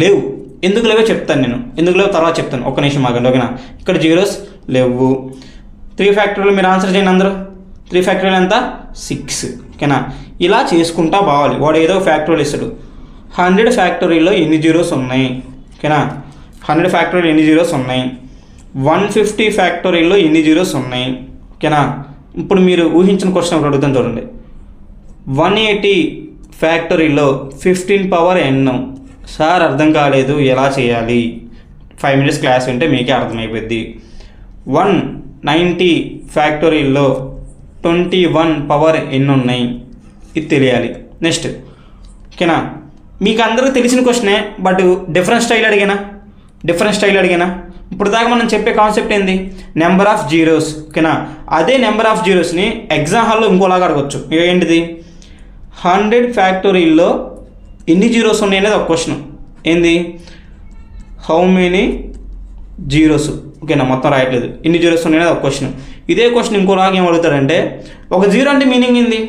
లేవు. ఎందుకు లేవో చెప్తాను నేను, ఎందుకు లేవు తర్వాత చెప్తాను, ఒక్క నిమిషం ఆగండి. ఓకేనా, ఇక్కడ జీరోస్ లేవు. 3 ఫ్యాక్టోరియల్ మీరు ఆన్సర్ చేయండి అందరూ. 3 ఫ్యాక్టోరియల్ ఎంత, 6. ఓకేనా, ఇలా చేసుకుంటా బావాలి. వాడు ఏదో ఫ్యాక్టోరియల్ ఇస్తాడు. 100 ఫ్యాక్టోరియల్లో ఎన్ని జీరోస్ ఉన్నాయి. ఓకేనా, 100 ఫ్యాక్టోరియల్ ఎన్ని జీరోస్ ఉన్నాయి. 150 ఫ్యాక్టోరియల్లో ఎన్ని జీరోస్ ఉన్నాయి. ఓకేనా, ఇప్పుడు మీరు ఊహించిన క్వశ్చన్ ఒకటి అడుగుతాను చూడండి. 180 ఫ్యాక్టరీలో 15 పవర్ n. సార్ అర్థం కాలేదు, ఎలా చేయాలి? 5 minutes క్లాస్ వింటే మీకే అర్థమైపోద్ది. 190 ఫ్యాక్టరీలో 21 పవర్ n ఉన్నాయి, ఇది తెలియాలి. నెక్స్ట్ ఓకేనా, మీకు అందరికీ తెలిసిన క్వశ్చనే, బట్ డిఫరెంట్ స్టైల్ అడిగానా. ఇప్పుడు దాకా మనం చెప్పే కాన్సెప్ట్ ఏంది, నెంబర్ ఆఫ్ జీరోస్. ఓకేనా, అదే నెంబర్ ఆఫ్ జీరోస్ని ఎగ్జామ్ హాల్లో ఇంకోలాగా అడగచ్చు. ఏంటిది, 100 ఫ్యాక్టరీల్లో ఎన్ని జీరోస్ ఉన్నాయి అనేది ఒక క్వశ్చన్. ఏంది, హౌ మెనీ జీరోస్. ఓకేనా, మొత్తం రాయట్లేదు, ఎన్ని జీరోస్ ఉన్నాయి అనేది ఒక క్వశ్చన్. ఇదే క్వశ్చన్ ఇంకోలాగా ఏం అడుగుతారంటే, ఒక జీరో అంటే మీనింగ్ ఏంది,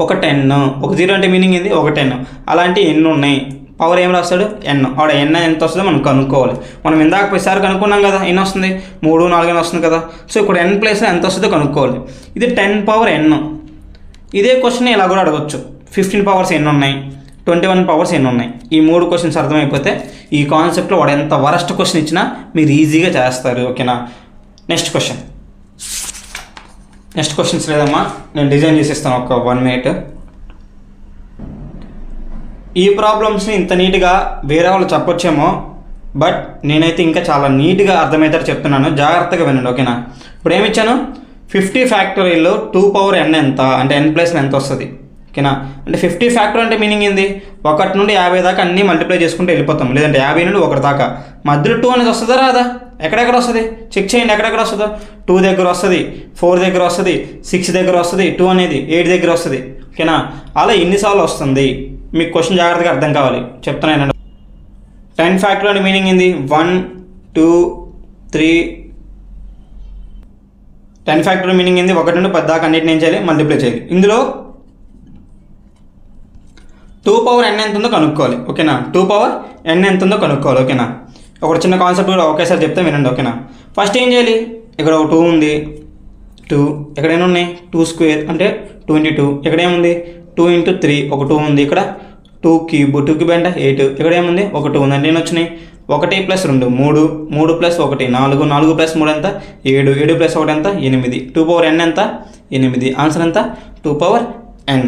ఒక 10. ఒక జీరో అంటే మీనింగ్ ఏంది, ఒక 10. అలాంటి ఎన్ని ఉన్నాయి, పవర్ ఏం రాస్తాడు, n. ఆడ n ఎంత వస్తుందో మనం కనుక్కోవాలి. మనం ఇందాక ప్రతిసారి కనుక్కున్నాం కదా, ఎన్ని వస్తుంది, 3 4 అని వస్తుంది కదా. సో ఇక్కడ n ప్లేస్లో ఎంత వస్తుందో కనుక్కోవాలి. ఇది 10 పవర్ n. ఇదే క్వశ్చన్ ఇలా కూడా అడగచ్చు, 15 పవర్స్ ఎన్ని ఉన్నాయి, 21 పవర్స్ ఎన్ని ఉన్నాయి. ఈ 3 క్వశ్చన్స్ అర్థమైపోతే ఈ కాన్సెప్ట్లో వాడు ఎంత వరస్ట్ క్వశ్చన్ ఇచ్చినా మీరు ఈజీగా చేస్తారు. ఓకేనా, నెక్స్ట్ క్వశ్చన్స్ లేదమ్మా, నేను డిజైన్ చేసేస్తాను ఒక 1 minute. ఈ ప్రాబ్లమ్స్ని ఇంత నీట్గా వేరే వాళ్ళు చెప్పొచ్చేమో, బట్ నేనైతే ఇంకా చాలా నీట్గా అర్థమవుతారు చెప్తున్నాను, జాగ్రత్తగా వినండి ఓకేనా. ఇప్పుడు ఏమి ఇచ్చాను, 50 ఫ్యాక్టోరియల్లో 2 పవర్ n ఎంత అంటే n ప్లస్ ఎంత వస్తుంది ఓకేనా. అంటే 50 ఫ్యాక్టర్ అంటే మీనింగ్ ఏంది, 1 నుండి 50 దాకా అన్నీ మల్టిప్లై చేసుకుంటూ వెళ్ళిపోతాం, లేదంటే 50 నుండి 1 దాకా మధ్యలో 2 అనేది వస్తుందా రాదా, ఎక్కడెక్కడ వస్తుంది చెక్ చేయండి, ఎక్కడెక్కడ వస్తుందో. 2 దగ్గర వస్తుంది, 4 దగ్గర వస్తుంది, 6 దగ్గర వస్తుంది, 2 అనేది 8 దగ్గర వస్తుంది ఓకేనా. అలా ఎన్నిసార్లు వస్తుంది మీకు క్వశ్చన్ జాగ్రత్తగా అర్థం కావాలి చెప్తున్నాను. 10 ఫ్యాక్టర్ అంటే మీనింగ్ ఏంది, 1 2 3. 10 ఫ్యాక్టర్ మీనింగ్ ఏంది, 1 నుండి 10 దాకా అన్నిటిని ఏం చేయాలి, మల్టిప్లై చేయాలి. ఇందులో 2 పవర్ n ఎంత ఉందో కనుక్కోవాలి ఓకేనా. 2 పవర్ n ఎంత ఉందో కనుక్కోవాలి ఓకేనా. ఒక చిన్న కాన్సెప్ట్ కూడా ఒకేసారి చెప్తే వినండి ఓకేనా. ఫస్ట్ ఏం చేయాలి, ఇక్కడ ఒక 2 ఉంది, 2 ఇక్కడ ఏమి ఉన్నాయి, 2 స్క్వేర్ అంటే 22. ఇక్కడ ఏముంది 2 × 3 ఒక 2 ఉంది, ఇక్కడ 2 క్యూబ్, 2 క్యూబ్ అంటే 8. ఇక్కడ ఏముంది ఒక 2 ఉంది, అంటే ఎన్ని వచ్చినాయి, 1 + 2 3, 3 + 1 4, 4 + 3 ఎంత 7, 7 + 1 ఎంత 8. 2 పవర్ n ఎంత 8. ఆన్సర్ ఎంత 2 పవర్ n.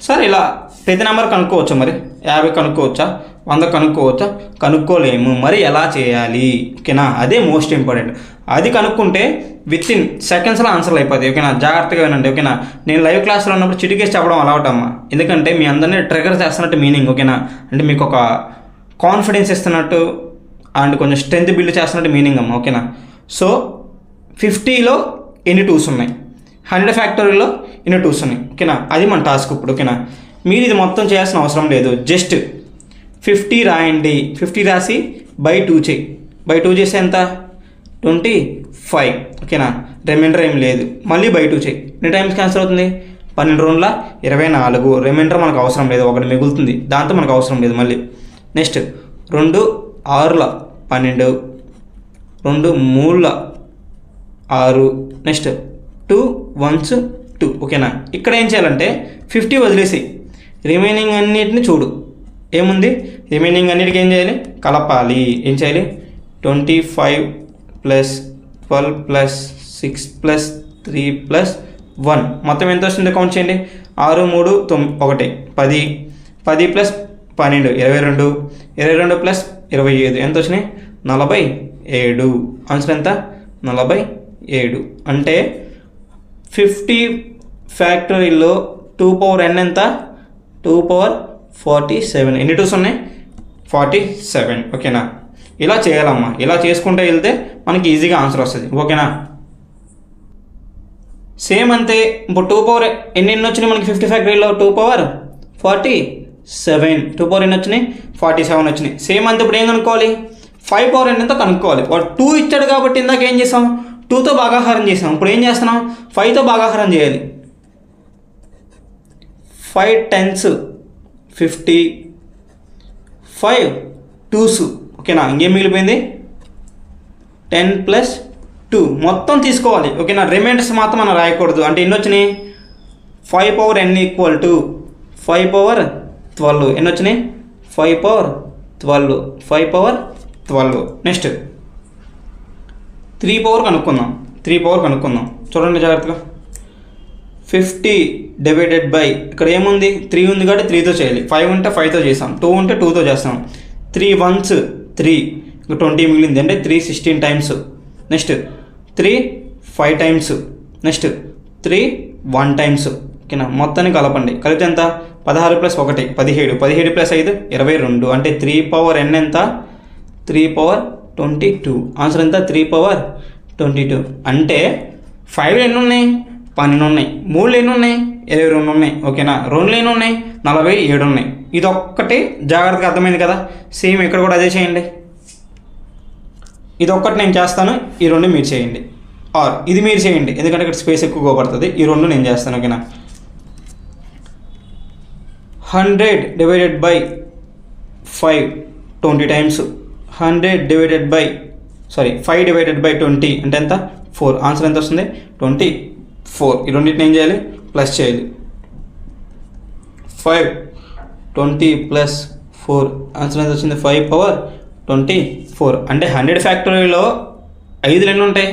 సరే ఇలా ప్రతి నెంబర్ కనుక్కోవచ్చా, మరి 50 కనుక్కోవచ్చా, 100 కనుక్కోవచ్చా, కనుక్కోలేము. మరి ఎలా చేయాలి ఓకేనా, అదే మోస్ట్ ఇంపార్టెంట్. అది కనుక్కుంటే విత్ ఇన్ సెకండ్స్లో ఆన్సర్లు అయిపోతాయి ఓకేనా. జాగ్రత్తగా వినండి ఓకేనా. నేను లైవ్ క్లాస్లో ఉన్నప్పుడు చిటికేసి చెప్పడం అలవాటు అమ్మా, ఎందుకంటే మీ అందరినీ ట్రిగర్ చేస్తున్నట్టు మీనింగ్ ఓకేనా. అంటే మీకు ఒక కాన్ఫిడెన్స్ ఇస్తున్నట్టు అండ్ కొంచెం స్ట్రెంత్ బిల్డ్ చేస్తున్నట్టు మీనింగ్ అమ్మ ఓకేనా. సో 50లో ఎన్ని 2s ఉన్నాయి, 100 ఫ్యాక్టరీలో ఎన్ని 2s ఉన్నాయి ఓకేనా. అది మన టాస్క్ ఇప్పుడు ఓకేనా. మీరు ఇది మొత్తం చేయాల్సిన అవసరం లేదు, జస్ట్ 50 రాయండి, 50 రాసి /2 చేయి, /2 చేస్తే ఎంత 25 ఓకేనా. రిమైండర్ ఏం లేదు, మళ్ళీ /2 చేయి, ఎన్ని టైమ్స్ క్యాన్సిల్ అవుతుంది, 12 2 24. రిమైండర్ మనకు అవసరం లేదు, 1 మిగులుతుంది, దాంతో మనకు అవసరం లేదు మళ్ళీ. నెక్స్ట్ 2 6 12, 2 3 6. నెక్స్ట్ 2 1s 2 ఓకేనా. ఇక్కడ ఏం చేయాలంటే 50 వదిలేసి రిమైనింగ్ అన్నిటిని చూడు, ఏముంది రిమైనింగ్ అన్నిటికీ ఏం చేయాలి, కలపాలి. ఏం చేయాలి, 25 + 12 + 6 + 3 + 1 మొత్తం ఎంత వస్తుందో కౌంట్ చేయండి. 6 3 9 1 10 + 12 22, 22 + 25 ఎంత వచ్చినాయి 47. ఆన్సర్ ఎంత 47. అంటే 50 ఫ్యాక్టరీలో 2 పవర్ n ఎంత 2 పవర్ 47. ఎన్ని 2s ఉన్నాయి 47 ఓకేనా. ఇలా చేయాలమ్మా, ఇలా చేసుకుంటే వెళ్తే మనకి ఈజీగా ఆన్సర్ వస్తుంది ఓకేనా. సేమ్ అంతే, ఇప్పుడు 2 పవర్ ఎన్ని వచ్చినాయి మనకి 50 ఫ్యాక్టరీలో 2 పవర్ 47. 2 పవర్ ఎన్ని వచ్చినాయి 47 వచ్చినాయి. సేమ్ అంతే, ఇప్పుడు ఏం కనుక్కోవాలి 5 పవర్ n ఎంతో కనుక్కోవాలి. వాడు 2 ఇచ్చాడు కాబట్టి ఇందాక ఏం చేసాం 2తో భాగాహారం చేసాం, ఇప్పుడు ఏం చేస్తున్నాం 5తో భాగాహారం చేయాలి. 5 10s 50, 5 2s ఓకేనా. ఇంకేం మిగిలిపోయింది 10 + 2 మొత్తం తీసుకోవాలి ఓకేనా. రిమైండర్స్ మాత్రం మనం రాయకూడదు. అంటే ఎన్ని వచ్చినాయి 5 పవర్ n = 5 పవర్ 12. ఎన్ని వచ్చినాయి 5 పవర్ 12, 5 పవర్ 12. నెక్స్ట్ 3 పవర్ కనుక్కుందాం, 3 పవర్ కనుక్కుందాం చూడండి జాగ్రత్తగా. 50 డివైడెడ్ బై ఇక్కడ ఏముంది 3 ఉంది కాబట్టి 3తో చేయాలి, 5 ఉంటే 5తో చేస్తాం, 2 ఉంటే 2తో చేస్తాం. 3 1s 3, ఇంకా 20 మిగిలింది అంటే 3 16 times. Next 3 5 times. Next 3 1 times ఓకేనా. మొత్తాన్ని కలపండి, కలిపితే ఎంత 16 + 1 17, 17 + 5 22. అంటే 3 పవర్ n ఎంత 3 పవర్ 22. ఆన్సర్ ఎంత 3 పవర్ 22. అంటే 5 ఎన్ని ఉన్నాయి 12 ఉన్నాయి, 3 ఎన్ని ఉన్నాయి 22 ఉన్నాయి ఓకేనా. 2 ఎన్ని ఉన్నాయి 47 ఉన్నాయి. ఇది ఒక్కటి జాగ్రత్తగా అర్థమైంది కదా. సేమ్ ఇక్కడ కూడా అదే చేయండి. ఇది ఒక్కటి నేను చేస్తాను, ఈ 2 మీరు చేయండి, ఆర్ ఇది మీరు చేయండి ఎందుకంటే ఇక్కడ స్పేస్ ఎక్కువగా పడుతుంది. ఈ 2 నేను చేస్తాను ఓకేనా. 100 divided by 5 20 times. 5 divided by 20 అంటే ఎంత 4. ఆన్సర్ ఎంత వస్తుంది 24. ఈ రెండింటిని ఏం చేయాలి ప్లస్ చేయాలి. 5 20 + 4 ఆన్సర్ ఎంత వచ్చింది 5 పవర్ 24. అంటే 100 ఫ్యాక్టరీలో 5 ఎన్ని ఉంటాయి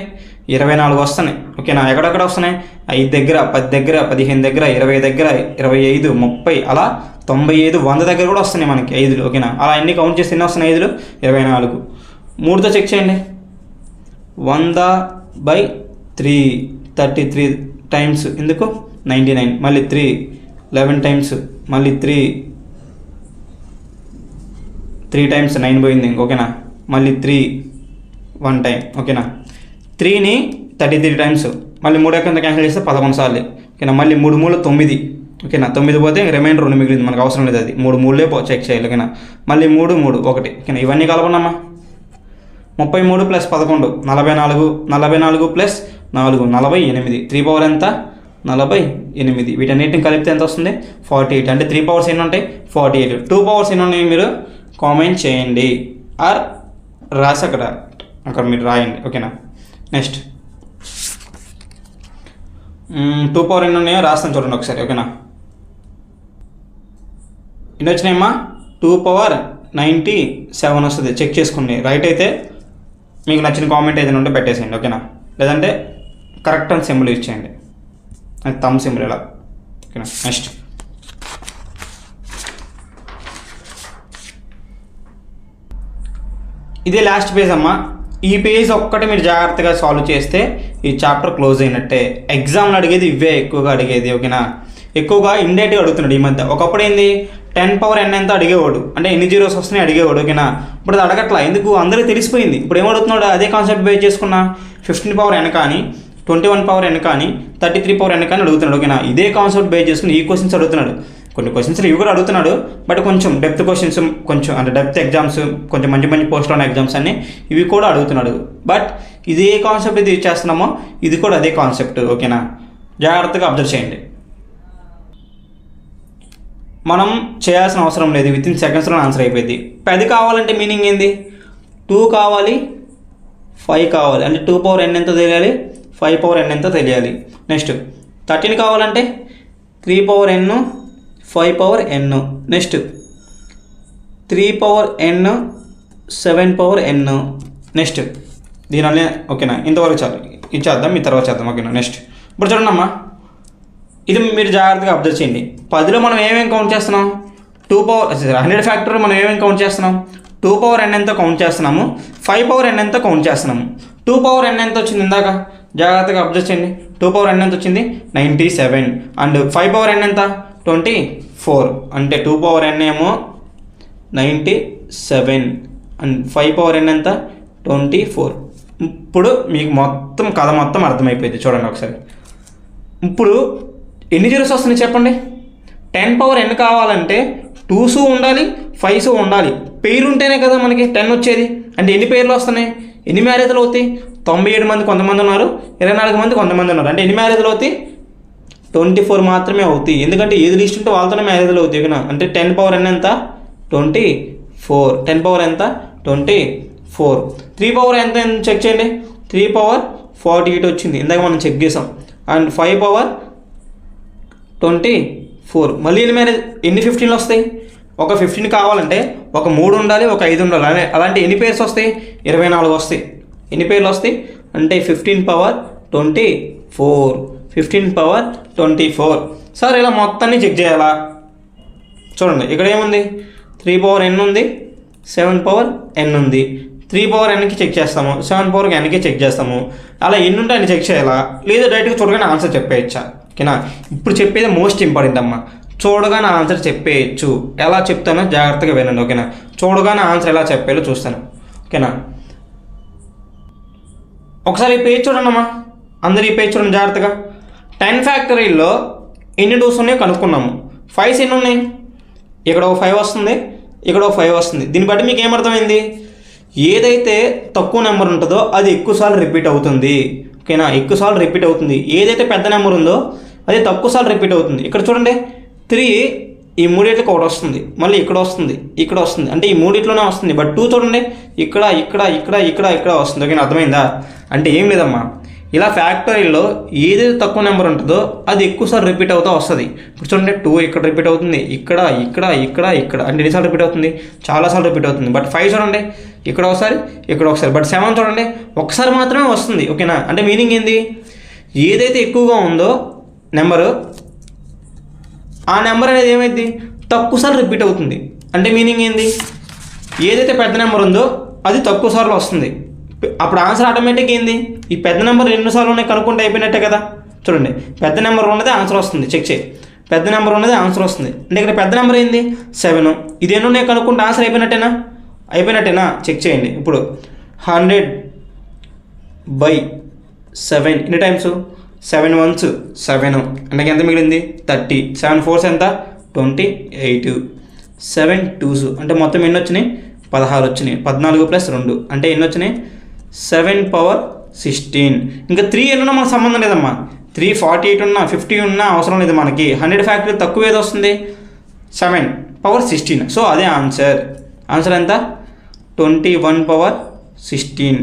24 వస్తున్నాయి ఓకేనా. ఎక్కడెక్కడ వస్తున్నాయి 5 దగ్గర 10 దగ్గర 15 దగ్గర 20 దగ్గర 25 30 అలా 95 100 దగ్గర కూడా వస్తున్నాయి మనకి 5 ఓకేనా. అలా ఎన్ని కౌంట్ చేసి ఎన్ని వస్తున్నాయి 5 24. 3తో చెక్ చేయండి. 100/3 33 టైమ్స్ ఎందుకు 99, మళ్ళీ 3 11 టైమ్స్, మళ్ళీ 3 టైమ్స్ 9 పోయింది, ఓకేనా. మళ్ళీ 3 1 టైం, ఓకేనా. 3ని 33 టైమ్స్, మళ్ళీ 3 ఎక్కడ క్యాన్సిల్ చేస్తే 11 సార్లు, ఓకేనా. మళ్ళీ 3 3 9, ఓకేనా. 9 పోతే రిమైండర్ 2 మిగిలింది, మనకు అవసరం లేదు అది. 3 3లే చెక్ చేయాలి, ఓకేనా. మళ్ళీ 3 3 1, ఓకేనా. ఇవన్నీ కలపనమ్మా. 33 + 11 44, 44 + 4 48. 3 పవర్ ఎంత 48. వీటన్నిటిని కలిపితే ఎంత వస్తుంది 48. అంటే 3 పవర్స్ ఎన్ని ఉంటాయి 48. 2 పవర్స్ ఎన్ని ఉన్నాయి మీరు కామెంట్ చేయండి ఆర్ రాసి అక్కడ మీరు రాయండి, ఓకేనా. నెక్స్ట్ 2 పవర్ ఎన్ని ఉన్నాయో రాస్తాను చూడండి ఒకసారి, ఓకేనా. ఎన్ని వచ్చినాయమ్మా 2 పవర్ 97 వస్తుంది. చెక్ చేసుకోండి. రైట్ అయితే మీకు నచ్చిన కామెంట్ ఏదైనా ఉంటే పెట్టేసేయండి, ఓకేనా. లేదంటే కరెక్ట్ అని సింబల్ యూజ్ చేయండి, అది థంబ్ సింబల్ ఇలా, ఓకేనా. నెక్స్ట్ ఇదే లాస్ట్ పేజ్ అమ్మా. ఈ పేజ్ ఒక్కటి మీరు జాగ్రత్తగా సాల్వ్ చేస్తే ఈ చాప్టర్ క్లోజ్ అయినట్టే. ఎగ్జామ్లో అడిగేది ఇవే ఎక్కువగా అడిగేది, ఓకేనా. ఎక్కువగా ఇండైరెక్ట్గా అడుగుతున్నాడు ఈ మధ్య. ఒకప్పుడు ఏంది 10 పవర్ n ఎంత అడిగేవాడు, అంటే ఎన్ని జీరోస్ వస్తున్నాయి అడిగేవాడు, ఓకేనా. ఇప్పుడు అది అడగట్లా, ఎందుకు అందరికీ తెలిసిపోయింది. ఇప్పుడు ఏమడుగుతున్నాడు అదే కాన్సెప్ట్ బేస్ చేసుకున్నా 15 పవర్ n కానీ 21 పవర్ n కానీ 33 పవర్ n కానీ అడుగుతున్నాడు, ఓకేనా. ఇదే కాన్సెప్ట్ బేస్ చేసుకుని ఈ క్వశ్చన్స్ అడుగుతున్నాడు. కొన్ని క్వశ్చన్స్ ఇవి కూడా అడుగుతున్నాడు, బట్ కొంచెం డెప్త్ క్వశ్చన్స్, కొంచెం అంటే డెప్త్ ఎగ్జామ్స్, కొంచెం మంచి మంచి పోస్ట్లో ఉన్న ఎగ్జామ్స్ అన్ని ఇవి కూడా అడుగుతున్నాడు. బట్ ఇదే కాన్సెప్ట్ ఇది చేస్తున్నామో ఇది కూడా అదే కాన్సెప్ట్, ఓకేనా. జాగ్రత్తగా అబ్జర్వ్ చేయండి. మనం చేయాల్సిన అవసరం లేదు, వితిన్ సెకండ్స్లో ఆన్సర్ అయిపోయింది. 10 కావాలంటే మీనింగ్ ఏంది 2 కావాలి 5 కావాలి, అంటే 2 పవర్ n ఎంతో తెలియాలి, 5 పవర్ n ఎంతో తెలియాలి. నెక్స్ట్ 13 కావాలంటే 3 power n 5 power n. Next 3 power n 7 power n. Next దీనివల్లే, ఓకేనా. ఇంతవరకు చాలు, ఇది చేద్దాం, మీ తర్వాత చేద్దాం, ఓకేనా. నెక్స్ట్ ఇప్పుడు చూడండి అమ్మా, ఇది మీరు జాగ్రత్తగా అబ్జర్వ్ చేయండి. 10లో మనం ఏమేమి కౌంట్ చేస్తున్నాం 2 పవర్ 100 ఫ్యాక్టర్ మనం ఏమేమి కౌంట్ చేస్తున్నాం 2 పవర్ n ఎంతో కౌంట్ చేస్తున్నాము, 5 పవర్ n ఎంతో కౌంట్ చేస్తున్నాము. 2 పవర్ n ఎంత వచ్చింది ఇందాక జాగ్రత్తగా అబ్జర్వ్ చేయండి. 2 పవర్ n ఎంత వచ్చింది 97, అండ్ 5 పవర్ n ఎంత 24, అంటే 2 పవర్ n ఏమో 97 అండ్ 5 పవర్ n ఎంత 24. ఇప్పుడు మీకు మొత్తం కథ మొత్తం అర్థమైపోయింది. చూడండి ఒకసారి. ఇప్పుడు ఎన్ని జీరోస్ వస్తున్నాయి చెప్పండి. 10 పవర్ n కావాలంటే 2s ఉండాలి 5s ఉండాలి. పేరు ఉంటేనే కదా మనకి 10 వచ్చేది. అంటే ఎన్ని పేర్లు వస్తున్నాయి, ఎన్ని మ్యారేజ్లు అవుతాయి 97 మంది కొంతమంది ఉన్నారు, 24 మంది కొంతమంది ఉన్నారు. అంటే ఎన్ని మ్యారేజ్లు అవుతాయి 24 మాత్రమే అవుతాయి. ఎందుకంటే ఏది లిస్ట్ ఉంటే వాళ్ళతోనే మ్యారేజ్లు అవుతాయి, ఓకేనా. అంటే 10 పవర్ n ఎంత 24, 10 పవర్ ఎంత 24. 3 పవర్ ఎంత చెక్ చేయండి. 3 పవర్ 48 వచ్చింది, ఇందాక మనం చెక్ చేసాం. And 5 power 24. మళ్ళీ ఎన్ని 15లు వస్తాయి, ఒక 15 కావాలంటే ఒక 3 ఉండాలి, ఒక 5 ఉండాలి. అలాంటి ఎన్ని పేర్స్ వస్తాయి 24 వస్తాయి. ఎన్ని పేర్లు వస్తాయి అంటే 15 పవర్ 24, 15 పవర్ 24. సార్ ఇలా మొత్తాన్ని చెక్ చేయాలా? చూడండి ఇక్కడ ఏముంది 3 పవర్ n ఉంది, 7 పవర్ n ఉంది. 3 పవర్ nకి చెక్ చేస్తాము, 7 పవర్ nకి చెక్ చేస్తాము. అలా ఎన్ని ఉంటే అన్ని చెక్ చేయాలా, లేదా డైరెక్ట్గా చూడగానే ఆన్సర్ చెప్పేయచ్చా, ఓకేనా. ఇప్పుడు చెప్పేది మోస్ట్ ఇంపార్టెంట్ అమ్మా. చూడగానే ఆన్సర్ చెప్పేయచ్చు. ఎలా చెప్తానో జాగ్రత్తగా వినండి, ఓకేనా. చూడగానే ఆన్సర్ ఎలా చెప్పేయాలో చూస్తాను, ఓకేనా. ఒకసారి ఈ పేజ్ చూడండి అమ్మా, అందరు ఈ పేజ్ చూడండి జాగ్రత్తగా. 10 ఫ్యాక్టరీల్లో ఎన్ని 2s ఉన్నాయో కనుక్కున్నాము. 5s ఎన్ని ఉన్నాయి, ఇక్కడ ఒక 5 వస్తుంది, ఇక్కడ ఒక 5 వస్తుంది. దీన్ని బట్టి మీకు ఏమర్థమైంది, ఏదైతే తక్కువ నెంబర్ ఉంటుందో అది ఎక్కువసార్లు రిపీట్ అవుతుంది, ఓకేనా. ఎక్కువసార్లు రిపీట్ అవుతుంది. ఏదైతే పెద్ద నెంబర్ ఉందో అది తక్కువసార్లు రిపీట్ అవుతుంది. ఇక్కడ చూడండి 3 ఈ మూడిట్లకి ఒకటి వస్తుంది, మళ్ళీ ఇక్కడ వస్తుంది, ఇక్కడ వస్తుంది, అంటే ఈ మూడిట్లోనే వస్తుంది. బట్ 2 చూడండి ఇక్కడ ఇక్కడ ఇక్కడ ఇక్కడ ఇక్కడ వస్తుంది, ఓకేనా. అర్థమైందా? అంటే ఏం లేదమ్మా, ఇలా ఫ్యాక్టరీలో ఏదైతే తక్కువ నెంబర్ ఉంటుందో అది ఎక్కువసార్లు రిపీట్ అవుతూ వస్తుంది. ఇప్పుడు చూడండి 2 ఇక్కడ రిపీట్ అవుతుంది, ఇక్కడ ఇక్కడ ఇక్కడ ఇక్కడ, అంటే ఎన్నిసార్లు రిపీట్ అవుతుంది చాలాసార్లు రిపీట్ అవుతుంది. బట్ 5 చూడండి ఇక్కడ ఒకసారి ఇక్కడ ఒకసారి. బట్ 7 చూడండి ఒకసారి మాత్రమే వస్తుంది, ఓకేనా. అంటే మీనింగ్ ఏంది, ఏదైతే ఎక్కువగా ఉందో నెంబరు ఆ నెంబర్ అనేది ఏమైంది తక్కువసార్లు రిపీట్ అవుతుంది. అంటే మీనింగ్ ఏంది, ఏదైతే పెద్ద నెంబర్ ఉందో అది తక్కువ సార్లు వస్తుంది. అప్పుడు ఆన్సర్ ఆటోమేటిక్ ఏంది, ఈ పెద్ద నెంబర్ ఎన్నిసార్లు ఉన్నాయి కనుక్కుంటే అయిపోయినట్టే కదా. చూడండి, పెద్ద నెంబర్ ఉన్నది ఆన్సర్ వస్తుంది, చెక్ చేయి. పెద్ద నెంబర్ ఉన్నది ఆన్సర్ వస్తుంది అంటే ఇక్కడ పెద్ద నెంబర్ ఏంది 7. ఇది ఎన్ని ఉన్నాయి కనుక్కుంటే ఆన్సర్ అయిపోయినట్టేనా చెక్ చేయండి. ఇప్పుడు 100/7 ఎన్ని టైమ్స్, 7 ones 7 అంటే ఎంత మిగిలింది 30. 7 4s ఎంత 28. 7 2s అంటే మొత్తం ఎన్ని వచ్చినాయి 16 వచ్చినాయి. 14 + 2 అంటే ఎన్ని వచ్చినాయి 7/16. ఇంకా 3 ఎన్నున్నా మనకు సంబంధం లేదమ్మా. 348 ఉన్నా 50 ఉన్నా అవసరం లేదు మనకి. 100 ఫ్యాక్టరీ తక్కువ ఏది వస్తుంది 7/16. సో అదే ఆన్సర్ ఎంత 21/16.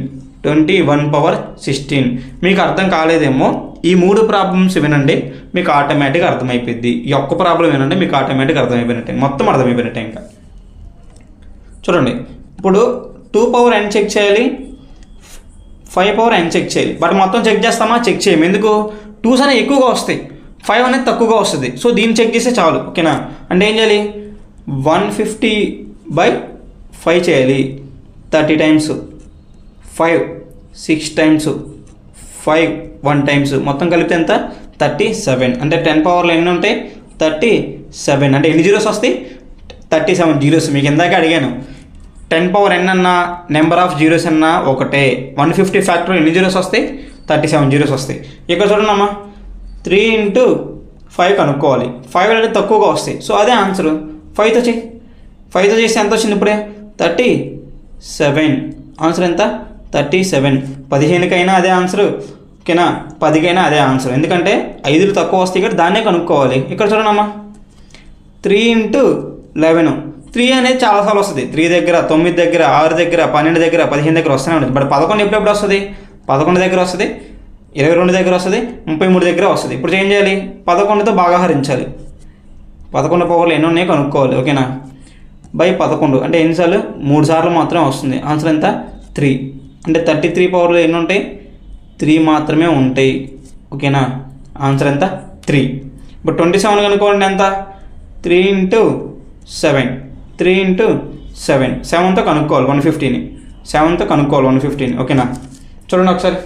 21/16. మీకు అర్థం కాలేదేమో, ఈ 3 ప్రాబ్లమ్స్ వినండి, మీకు ఆటోమేటిక్గా అర్థమైపోద్ది. ఈ ఒక్క ప్రాబ్లం వినండి, మీకు ఆటోమేటిక్గా అర్థమైపోయినట్టే, మొత్తం అర్థమైపోయినట్టే. ఇంకా చూడండి, ఇప్పుడు 2n చెక్ చేయాలి, 5n చెక్ చేయాలి. బట్ మొత్తం చెక్ చేస్తామా, చెక్ చేయము. ఎందుకు 2s అనేవి ఎక్కువగా వస్తాయి, 5 అనేది తక్కువగా వస్తుంది. సో దీన్ని చెక్ చేస్తే చాలు, ఓకేనా. అంటే ఏం చేయాలి 150/5 చేయాలి. 30 times 5, 6 times 5, 1 times మొత్తం కలిపితే ఎంత 37. అంటే 10 పవర్లో ఎన్ని ఉంటాయి 37. అంటే ఎన్ని జీరోస్ వస్తాయి 37 జీరోస్. మీకు ఇందాక అడిగాను 10n అన్నా నెంబర్ ఆఫ్ జీరోస్ అన్నా ఒకటే. 150 ఫ్యాక్టర్ ఎన్ని జీరోస్ వస్తాయి 37 జీరోస్ వస్తాయి. ఇక్కడ చూడండి అమ్మా, 3 × 5 కనుక్కోవాలి. 5 అనేది తక్కువగా వస్తాయి, సో అదే ఆన్సర్. 5తో చేస్తే ఎంత వచ్చింది ఇప్పుడే 37. ఆన్సర్ ఎంత 37. 15కైనా అదే ఆన్సర్, ఓకేనా. 10కైనా అదే ఆన్సర్, ఎందుకంటే 5 తక్కువ వస్తాయి ఇక్కడ దాన్నే కనుక్కోవాలి. ఇక్కడ చూడండి అమ్మా, 3 × 11. 3 అనేది చాలాసార్లు వస్తుంది. 3 దగ్గర, 9 దగ్గర, 6 దగ్గర, 12 దగ్గర, 15 దగ్గర వస్తూనే ఉంటుంది. బట్ 11 ఎప్పుడెప్పుడు వస్తుంది 11 దగ్గర వస్తుంది, 22 దగ్గర వస్తుంది, 33 దగ్గర వస్తుంది. ఇప్పుడు ఏం చేయాలి 11తో బాగా హరించాలి. 11 పవర్లు ఎన్ని ఉన్నాయో కనుక్కోవాలి, ఓకేనా. /11 అంటే ఎన్నిసార్లు 3 సార్లు మాత్రమే వస్తుంది. ఆన్సర్ ఎంత 3. అంటే 33 పవర్లు ఎన్ని ఉంటాయి 3 మాత్రమే ఉంటాయి, ఓకేనా. ఆన్సర్ ఎంత 3. ఇప్పుడు 27 కనుక్కోండి ఎంత 3 × 7. 3 × 7, 7తో కనుక్కోవాలి 150ని. 7తో కనుక్కోవాలి 150ని, ఓకేనా. చూడండి ఒకసారి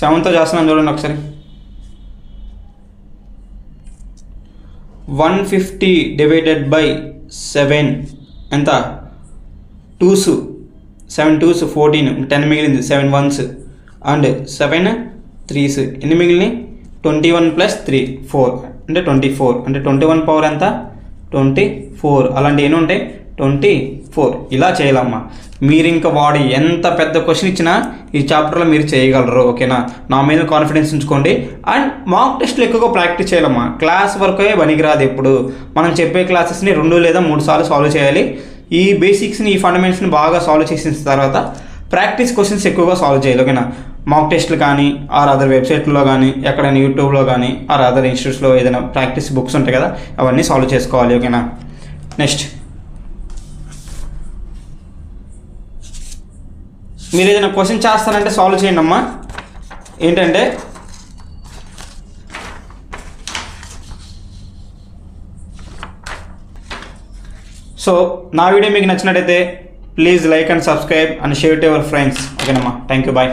7తో చేస్తున్నాను, చూడండి ఒకసారి. 150/7 ఎంత 2s. 7 2s 14, 10 మిగిలింది. 7 1s అండ్ 7 3s ఎన్ని మిగిలినాయి 21 + 3 4 అంటే 24. అంటే 21 పవర్ ఎంత 24. అలాంటి ఎన్ని ఉంటాయి 24. ఇలా చేయాలమ్మా. మీరు ఇంకా వాడు ఎంత పెద్ద క్వశ్చన్ ఇచ్చినా ఈ చాప్టర్లో మీరు చేయగలరు, ఓకేనా. నా మీద కాన్ఫిడెన్స్ ఉంచుకోండి. అండ్ మాక్ టెస్ట్లు ఎక్కువగా ప్రాక్టీస్ చేయాలమ్మా. క్లాస్ వరకే పనికిరాదు. ఎప్పుడు మనం చెప్పే క్లాసెస్ని 2 లేదా 3 సార్లు సాల్వ్ చేయాలి. ఈ బేసిక్స్ని, ఈ ఫండమెంట్స్ని బాగా సాల్వ్ చేసిన తర్వాత ప్రాక్టీస్ క్వశ్చన్స్ ఎక్కువగా సాల్వ్ చేయాలి, ఓకేనా. మాక్ టెస్ట్లు కానీ ఆర్ అదర్ వెబ్సైట్లో కానీ ఎక్కడైనా యూట్యూబ్లో కానీ ఆర్ అదర్ ఇన్స్టిట్యూట్స్లో ఏదైనా ప్రాక్టీస్ బుక్స్ ఉంటాయి కదా, అవన్నీ సాల్వ్ చేసుకోవాలి, ఓకేనా. నెక్స్ట్, మీరు ఏదైనా క్వశ్చన్ చేస్తానంటే సాల్వ్ చేయండి అమ్మా. ఏంటంటే సో నా వీడియో మీకు నచ్చినట్టయితే please like and subscribe and share to your friends, ఓకేనమ్మా. Thank you, bye.